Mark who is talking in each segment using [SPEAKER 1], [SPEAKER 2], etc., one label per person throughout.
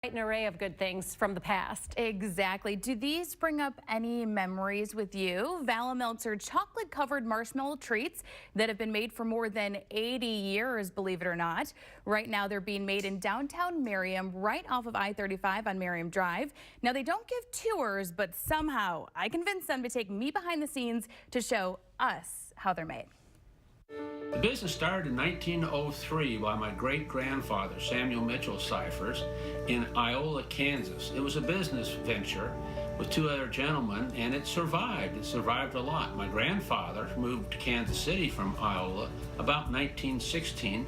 [SPEAKER 1] An array of good things from the past.
[SPEAKER 2] Exactly. Do these bring up any memories with you? Valomilks are chocolate-covered marshmallow treats that have been made for more than 80 years, believe it or not. Right now, they're being made in downtown Merriam, right off of I-35 on Merriam Drive. Now, they don't give tours, but somehow I convinced them to take me behind the scenes to show us how they're made.
[SPEAKER 3] The business started in 1903 by my great-grandfather, Samuel Mitchell Cyphers, in Iola, Kansas. It was a business venture with two other gentlemen, and it survived. It survived a lot. My grandfather moved to Kansas City from Iola about 1916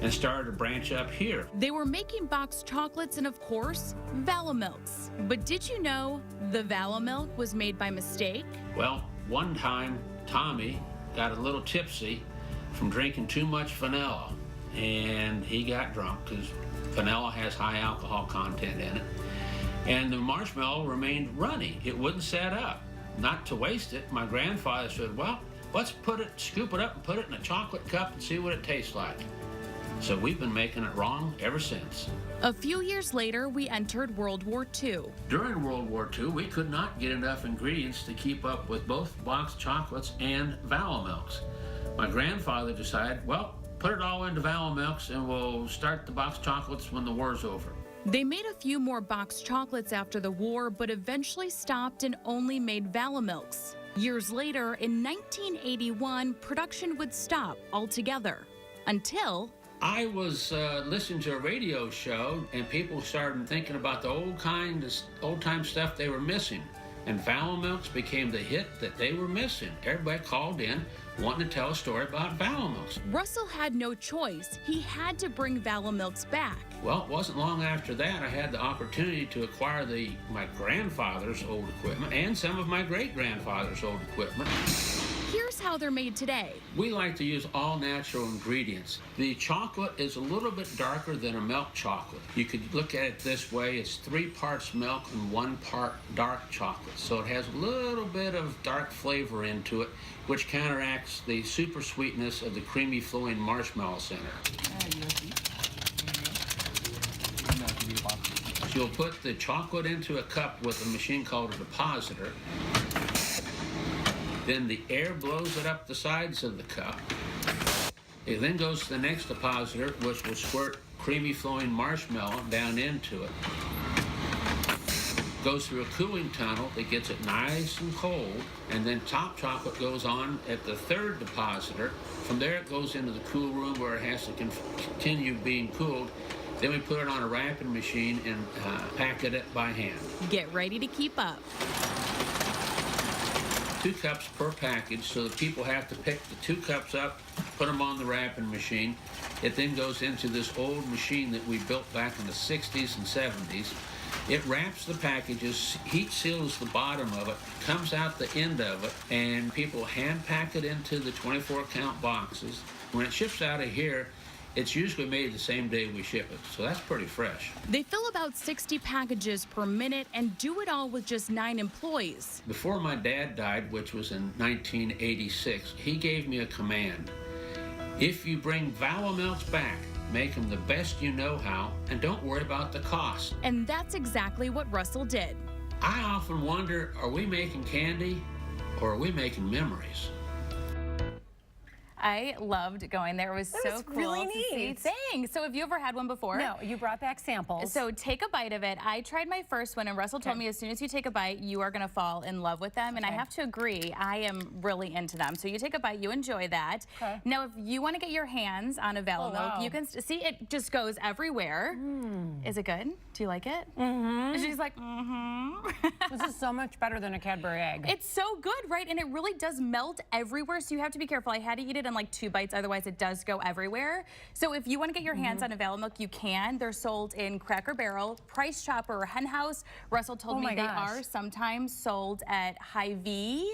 [SPEAKER 3] and started a branch up here.
[SPEAKER 2] They were making boxed chocolates and, of course, Valomilks. But did you know the Valomilk was made by mistake?
[SPEAKER 3] Well, one time, Tommy got a little tipsy from drinking too much vanilla, and he got drunk because vanilla has high alcohol content in it, and the marshmallow remained runny. It wouldn't set up. Not to waste it, my grandfather said, well, let's scoop it up and put it in a chocolate cup and see what it tastes like. So we've been making it wrong ever since.
[SPEAKER 2] A few years later, we entered World War II.
[SPEAKER 3] During World War II, we could not get enough ingredients to keep up with both boxed chocolates and Valomilks. My grandfather decided, well, put it all into Valomilks and we'll start the boxed chocolates when the war's over.
[SPEAKER 2] They made a few more boxed chocolates after the war, but eventually stopped and only made Valomilks. Years later, in 1981, production would stop altogether until
[SPEAKER 3] I was listening to a radio show, and people started thinking about the old-time stuff they were missing. And Valomilks became the hit that they were missing. Everybody called in wanting to tell a story about Valomilks.
[SPEAKER 2] Russell had no choice. He had to bring Valomilks back.
[SPEAKER 3] Well, it wasn't long after that I had the opportunity to acquire my grandfather's old equipment and some of my great-grandfather's old equipment.
[SPEAKER 2] Here's how they're made today.
[SPEAKER 3] We like to use all natural ingredients. The chocolate is a little bit darker than a milk chocolate. You could look at it this way. It's 3 parts milk and 1 part dark chocolate. So it has a little bit of dark flavor into it, which counteracts the super sweetness of the creamy flowing marshmallow center. So you'll put the chocolate into a cup with a machine called a depositor. Then the air blows it up the sides of the cup. It then goes to the next depositor, which will squirt creamy flowing marshmallow down into it. Goes through a cooling tunnel that gets it nice and cold, and then top chocolate goes on at the 3rd depositor. From there it goes into the cool room where it has to continue being cooled. Then we put it on a wrapping machine and packet it by hand.
[SPEAKER 2] Get ready to keep up.
[SPEAKER 3] 2 cups per package, so the people have to pick the 2 cups up, put them on the wrapping machine. It then goes into this old machine that we built back in the 60s and 70s. It wraps the packages, heat seals the bottom of it, comes out the end of it, and people hand pack it into the 24-count boxes. When it ships out of here, it's usually made the same day we ship it, so that's pretty fresh.
[SPEAKER 2] They fill about 60 packages per minute and do it all with just 9 employees.
[SPEAKER 3] Before my dad died, which was in 1986, he gave me a command. If you bring Valomilks back, make them the best you know how, and don't worry about the cost.
[SPEAKER 2] And that's exactly what Russell did.
[SPEAKER 3] I often wonder, are we making candy or are we making memories?
[SPEAKER 2] I loved going there. It was so cool
[SPEAKER 1] really
[SPEAKER 2] to see.
[SPEAKER 1] neat.
[SPEAKER 2] Thanks. So have you ever had one before?
[SPEAKER 1] No, you brought back samples.
[SPEAKER 2] So take a bite of it. I tried my first one, and Russell told me as soon as you take a bite, you are going to fall in love with them. And I have to agree, I am really into them. So you take a bite, you enjoy that.
[SPEAKER 1] Okay.
[SPEAKER 2] Now, if you want to get your hands on a Valomilk, you can see it just goes everywhere. Is it good? Do you like it? She's like,
[SPEAKER 1] This is so much better than a Cadbury egg.
[SPEAKER 2] It's so good, right? And it really does melt everywhere, so you have to be careful. I had to eat it in like 2 bites, otherwise it does go everywhere. So if you want to get your hands on a Valomilk, you can. They're sold in Cracker Barrel, Price Chopper, or Hen House. Russell told me they are sometimes sold at Hy-Vee.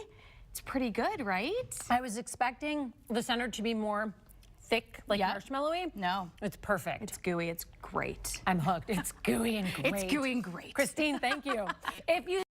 [SPEAKER 2] It's pretty good, right?
[SPEAKER 1] I was expecting the center to be more thick, like marshmallowy.
[SPEAKER 2] No.
[SPEAKER 1] It's perfect.
[SPEAKER 2] It's gooey. It's great.
[SPEAKER 1] I'm hooked. It's gooey and great.
[SPEAKER 2] It's gooey and great.
[SPEAKER 1] Christine, thank you. If you